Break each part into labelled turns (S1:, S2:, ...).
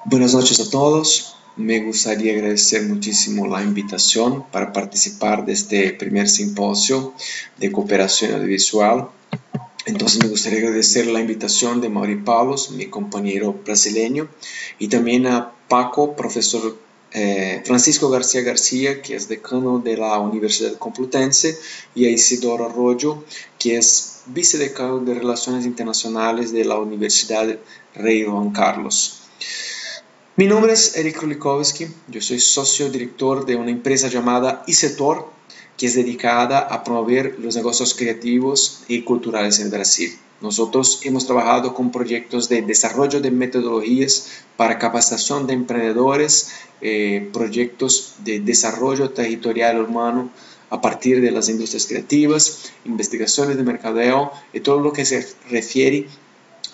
S1: Buenas noches a todos. Me gustaría agradecer muchísimo la invitación para participar de este primer simposio de cooperación audiovisual. Entonces me gustaría agradecer la invitación de Mauri Paulos, mi compañero brasileño, y también a Paco, profesor Francisco García García, que es decano de la Universidad Complutense, y a Isidoro Arroyo, que es vicedecano de Relaciones Internacionales de la Universidad Rey Juan Carlos. Mi nombre es Eric Krulikowski, yo soy socio director de una empresa llamada iSetor, que es dedicada a promover los negocios creativos y culturales en Brasil. Nosotros hemos trabajado con proyectos de desarrollo de metodologías para capacitación de emprendedores, proyectos de desarrollo territorial urbano a partir de las industrias creativas, investigaciones de mercadeo y todo lo que se refiere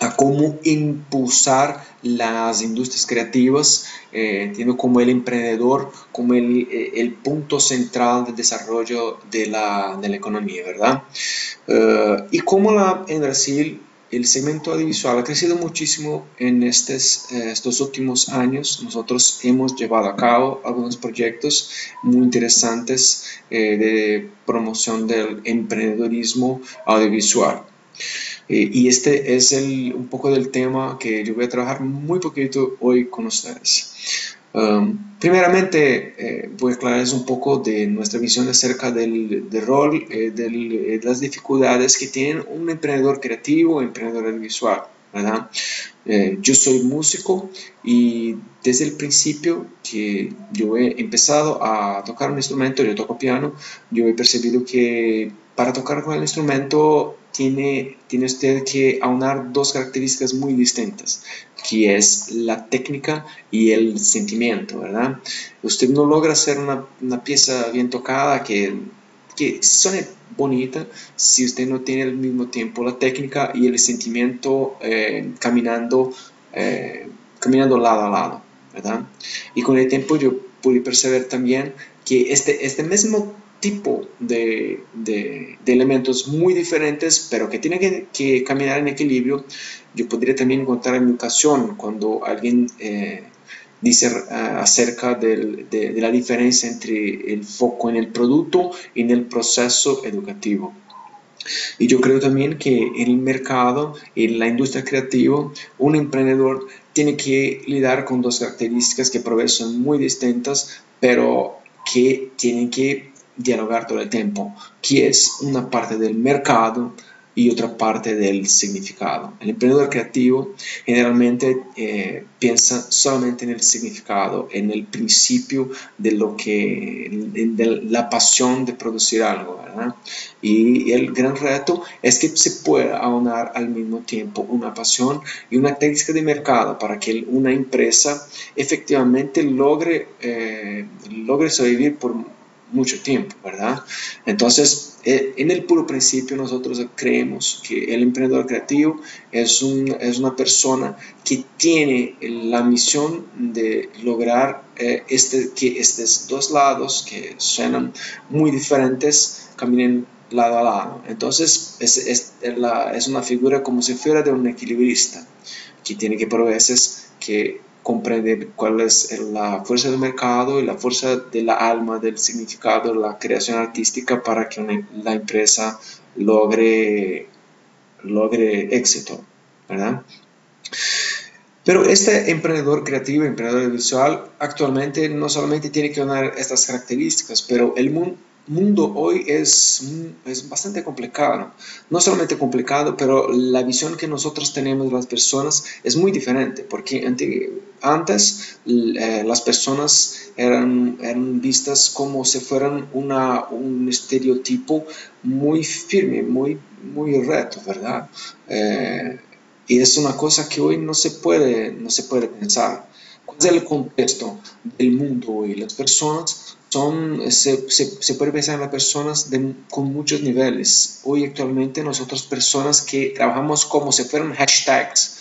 S1: a cómo impulsar las industrias creativas, entiendo como el emprendedor, como el punto central de desarrollo de la economía, ¿verdad? Y como en Brasil el segmento audiovisual ha crecido muchísimo en estos últimos años. Nosotros hemos llevado a cabo algunos proyectos muy interesantes de promoción del emprendedorismo audiovisual. Y este es un poco del tema que yo voy a trabajar muy poquito hoy con ustedes. Primeramente, voy a aclararles un poco de nuestra visión acerca del rol, de las dificultades que tiene un emprendedor creativo, emprendedor visual, ¿verdad? Yo soy músico y desde el principio que yo he empezado a tocar un instrumento, yo toco piano, yo he percibido que para tocar con el instrumento tiene usted que aunar dos características muy distintas, que es la técnica y el sentimiento, ¿verdad? Usted no logra hacer una pieza bien tocada que suene bonita si usted no tiene al mismo tiempo la técnica y el sentimiento caminando lado a lado, ¿verdad? Y con el tiempo yo pude percibir también que este mismo tipo de elementos muy diferentes, pero que tienen que caminar en equilibrio, yo podría también encontrar en educación cuando alguien dice acerca de la diferencia entre el foco en el producto y en el proceso educativo. Y yo creo también que en el mercado, en la industria creativa, un emprendedor tiene que lidiar con dos características que por son muy distintas, pero que tienen que dialogar todo el tiempo, que es una parte del mercado y otra parte del significado. El emprendedor creativo generalmente piensa solamente en el significado, en el principio de de la pasión de producir algo, ¿verdad? Y el gran reto es que se pueda aunar al mismo tiempo una pasión y una técnica de mercado para que una empresa efectivamente logre sobrevivir por mucho tiempo, ¿verdad? Entonces, en el puro principio nosotros creemos que el emprendedor creativo es una persona que tiene la misión de lograr que estos dos lados que suenan muy diferentes caminen lado a lado. Entonces, es una figura como si fuera de un equilibrista que tiene que por veces que comprender cuál es la fuerza del mercado y la fuerza de la alma, del significado, la creación artística para que la empresa logre éxito, ¿verdad? Pero este emprendedor creativo, emprendedor visual, actualmente no solamente tiene que unir estas características, pero el mundo hoy es bastante complicado, ¿no? No solamente complicado, pero la visión que nosotros tenemos de las personas es muy diferente, porque antes las personas eran vistas como si fueran un estereotipo muy firme, muy recto, ¿verdad? Y es una cosa que hoy no se puede pensar. ¿Cuál es el contexto del mundo hoy? Las personas se puede pensar en las personas con muchos niveles. Hoy actualmente nosotros personas que trabajamos como si fueran hashtags.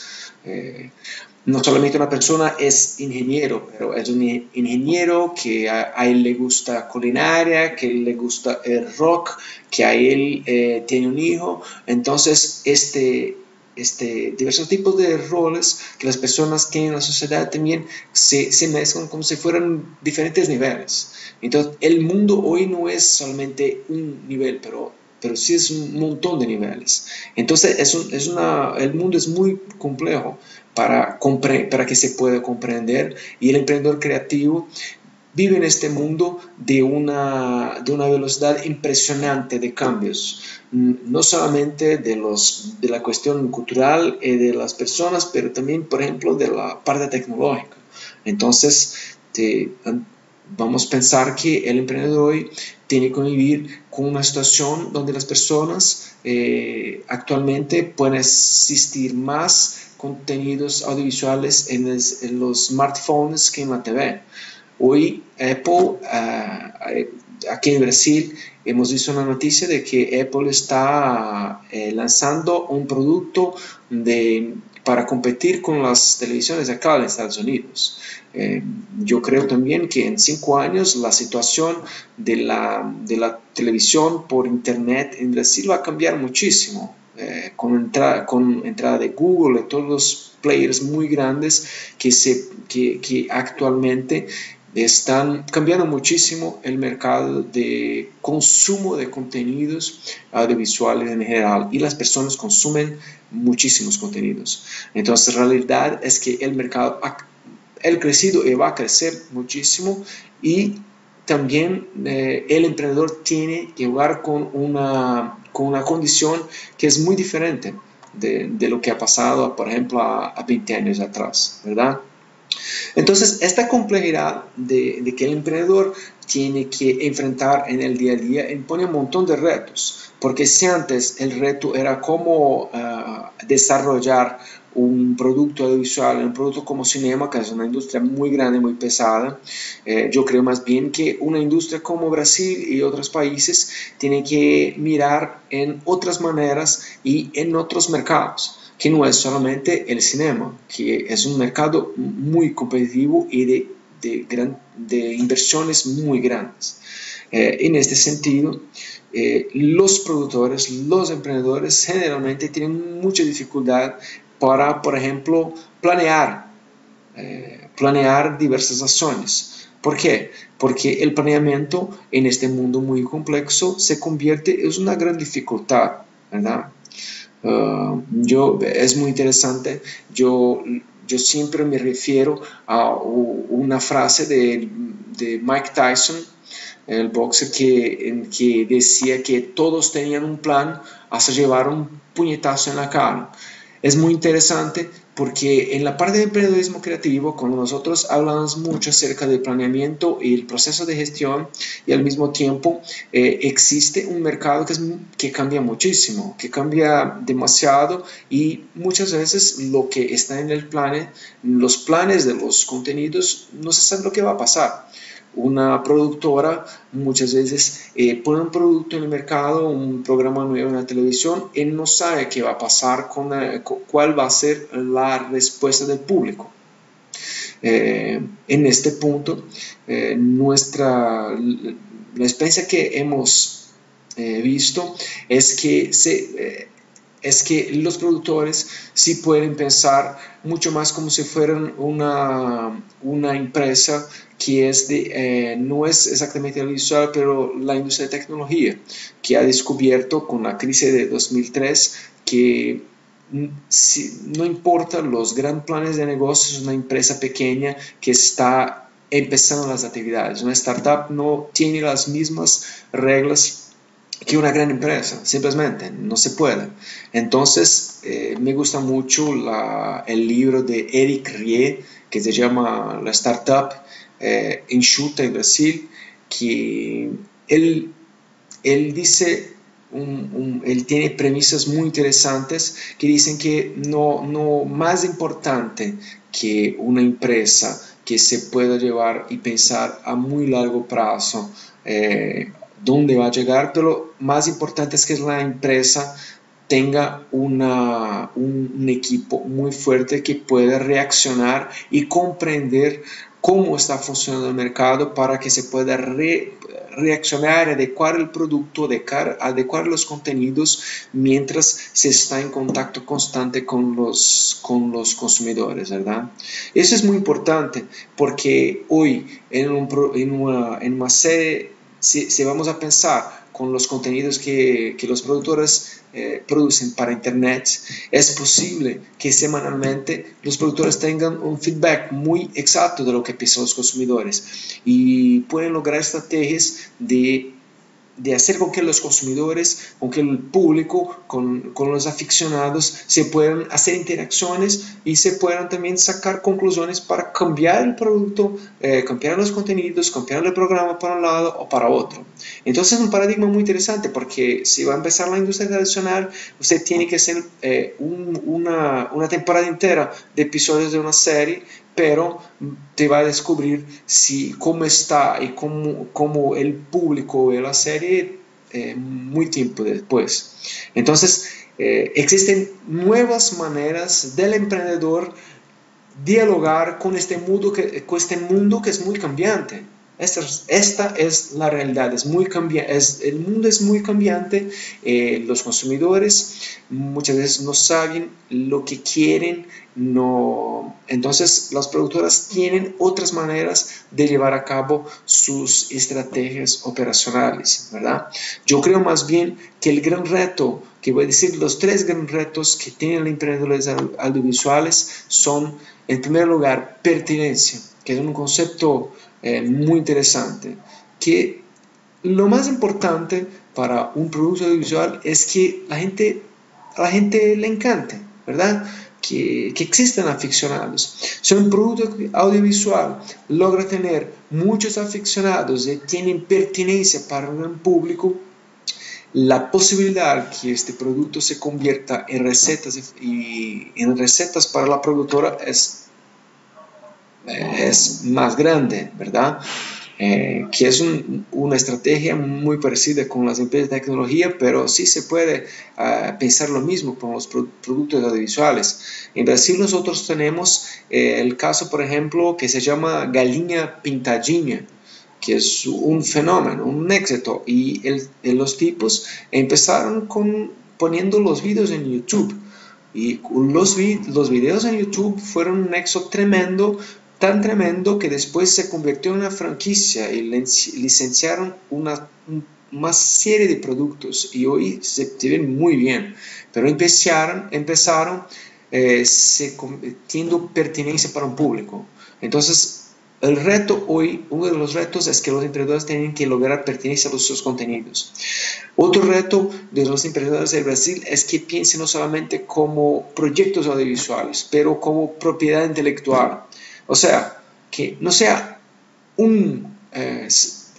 S1: No solamente una persona es ingeniero, pero es un ingeniero que a él le gusta culinaria, que a él le gusta el rock, que a él tiene un hijo. Entonces, diversos tipos de roles que las personas tienen en la sociedad también se mezclan como si fueran diferentes niveles. Entonces, el mundo hoy no es solamente un nivel, pero sí es un montón de niveles. Entonces, el mundo es muy complejo para que se pueda comprender, y el emprendedor creativo vive en este mundo de una velocidad impresionante de cambios, no solamente de la cuestión cultural y de las personas, pero también, por ejemplo, de la parte tecnológica. Entonces, vamos a pensar que el emprendedor hoy tiene que vivir con una situación donde las personas actualmente pueden asistir más contenidos audiovisuales en los smartphones que en la TV. Hoy Apple, aquí en Brasil, hemos visto una noticia de que Apple está lanzando un producto para competir con las televisiones acá en Estados Unidos. Yo creo también que en 5 años la situación de la televisión por internet en Brasil va a cambiar muchísimo. Con entrada de Google y todos los players muy grandes que actualmente están cambiando muchísimo el mercado de consumo de contenidos audiovisuales en general, y las personas consumen muchísimos contenidos. Entonces, la realidad es que el mercado ha crecido y va a crecer muchísimo, y también el emprendedor tiene que jugar con una condición que es muy diferente de lo que ha pasado, por ejemplo, a 20 años atrás, ¿verdad? Entonces, esta complejidad de que el emprendedor tiene que enfrentar en el día a día impone un montón de retos, porque si antes el reto era cómo desarrollar un producto audiovisual, un producto como cinema, que es una industria muy grande, muy pesada, yo creo más bien que una industria como Brasil y otros países tiene que mirar en otras maneras y en otros mercados, que no es solamente el cinema, que es un mercado muy competitivo y de inversiones muy grandes. En este sentido, los productores, los emprendedores generalmente tienen mucha dificultad para, por ejemplo, planear diversas acciones. ¿Por qué? Porque el planeamiento en este mundo muy complejo se convierte en una gran dificultad, ¿verdad? Es muy interesante. Yo siempre me refiero a una frase de Mike Tyson, el boxer, que decía que todos tenían un plan hasta llevar un puñetazo en la cara. Es muy interesante porque en la parte de emprendedurismo creativo, cuando nosotros hablamos mucho acerca del planeamiento y el proceso de gestión, y al mismo tiempo existe un mercado que cambia muchísimo, que cambia demasiado, y muchas veces lo que está en el plan, los planes de los contenidos, no se sabe lo que va a pasar. Una productora muchas veces pone un producto en el mercado, un programa nuevo en la televisión, y no sabe qué va a pasar, cuál va a ser la respuesta del público. En este punto, la experiencia que hemos visto es que los productores sí pueden pensar mucho más como si fueran una empresa que no es exactamente audiovisual, pero la industria de tecnología, que ha descubierto con la crisis de 2003 que no importa los grandes planes de negocios, es una empresa pequeña que está empezando las actividades. Una startup no tiene las mismas reglas que una gran empresa, simplemente no se puede. Entonces, me gusta mucho el libro de Eric Rie, que se llama La Startup Enxuta en Brasil, que él dice, él tiene premisas muy interesantes que dicen que no más importante que una empresa que se pueda llevar y pensar a muy largo plazo dónde va a llegar, pero más importante es que la empresa tenga un equipo muy fuerte que pueda reaccionar y comprender cómo está funcionando el mercado para que se pueda reaccionar, adecuar el producto, adecuar los contenidos mientras se está en contacto constante con los consumidores, ¿verdad? Eso es muy importante porque hoy en una serie, si vamos a pensar con los contenidos que los productores producen para Internet, es posible que semanalmente los productores tengan un feedback muy exacto de lo que piensan los consumidores y pueden lograr estrategias de hacer con que los consumidores, con que el público, con los aficionados se puedan hacer interacciones y se puedan también sacar conclusiones para cambiar el producto, cambiar los contenidos, cambiar el programa para un lado o para otro. Entonces es un paradigma muy interesante porque si va a empezar la industria tradicional, usted tiene que hacer una temporada entera de episodios de una serie, pero te va a descubrir cómo está y cómo el público ve la serie muy tiempo después. Entonces, existen nuevas maneras del emprendedor dialogar con este mundo que es muy cambiante. Esta es la realidad, el mundo es muy cambiante, los consumidores muchas veces no saben lo que quieren, entonces las productoras tienen otras maneras de llevar a cabo sus estrategias operacionales, ¿verdad? Yo creo más bien que el gran reto, que voy a decir los 3 grandes retos que tienen los emprendedores audiovisuales son, en primer lugar, pertinencia, que es un concepto muy interesante, que lo más importante para un producto audiovisual es que a la gente le encante, ¿verdad? Que existen aficionados. Si un producto audiovisual logra tener muchos aficionados y tienen pertinencia para un público, la posibilidad que este producto se convierta en recetas para la productora es más grande, ¿verdad? Que es una estrategia muy parecida con las empresas de tecnología, pero sí se puede pensar lo mismo con los productos audiovisuales. En Brasil nosotros tenemos el caso, por ejemplo, que se llama Galinha Pintadinha, que es un fenómeno, un éxito, y los tipos empezaron poniendo los videos en YouTube. Y los videos en YouTube fueron un éxito tremendo, tan tremendo que después se convirtió en una franquicia y licenciaron una serie de productos y hoy se ven muy bien. Pero empezaron teniendo pertinencia para un público. Entonces, el reto hoy, uno de los retos es que los emprendedores tienen que lograr pertenencia a sus contenidos. Otro reto de los emprendedores de Brasil es que piensen no solamente como proyectos audiovisuales, pero como propiedad intelectual. O sea, que no sea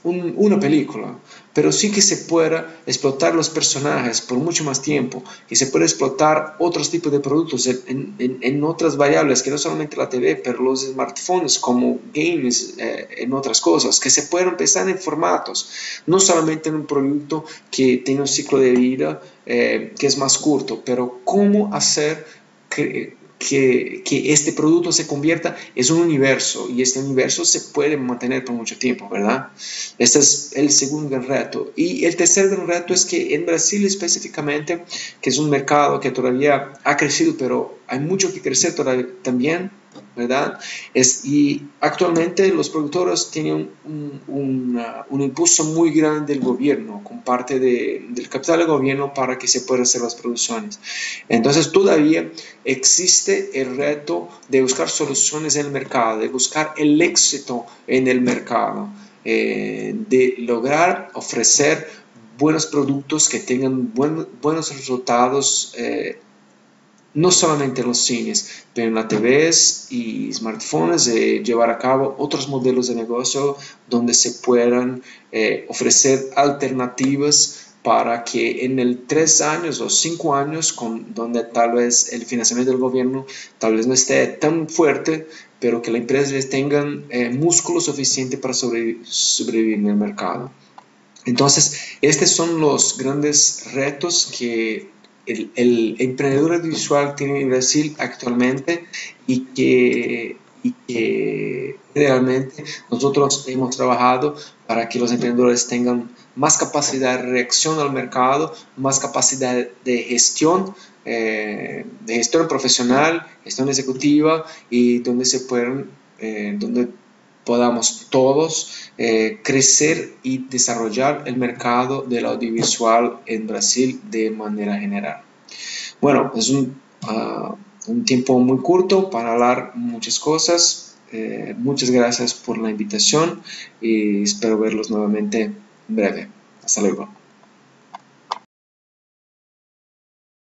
S1: una película, pero sí que se pueda explotar los personajes por mucho más tiempo, que se pueda explotar otros tipos de productos en otras variables, que no solamente la TV, pero los smartphones como games, en otras cosas, que se puedan empezar en formatos, no solamente en un producto que tiene un ciclo de vida que es más corto, pero cómo hacer que este producto se convierta en un universo y este universo se puede mantener por mucho tiempo, ¿verdad? Este es el segundo gran reto. Y el tercer gran reto es que en Brasil específicamente, que es un mercado que todavía ha crecido, pero hay mucho que crecer todavía también, ¿verdad? Y actualmente los productores tienen un impulso muy grande del gobierno, con parte del capital del gobierno para que se puedan hacer las producciones. Entonces todavía existe el reto de buscar soluciones en el mercado, de buscar el éxito en el mercado, de lograr ofrecer buenos productos que tengan buenos resultados, no solamente en los cines, pero en las TVs y smartphones, llevar a cabo otros modelos de negocio donde se puedan ofrecer alternativas para que en el 3 años o 5 años, donde tal vez el financiamiento del gobierno tal vez no esté tan fuerte, pero que las empresas tengan músculo suficiente para sobrevivir en el mercado. Entonces, estos son los grandes retos que el emprendedor audiovisual tiene en Brasil actualmente y que realmente nosotros hemos trabajado para que los emprendedores tengan más capacidad de reacción al mercado, más capacidad de gestión profesional, gestión ejecutiva y donde se puedan, donde podamos todos crecer y desarrollar el mercado del audiovisual en Brasil de manera general. Bueno, es un tiempo muy corto para hablar muchas cosas. Muchas gracias por la invitación y espero verlos nuevamente en breve. Hasta luego.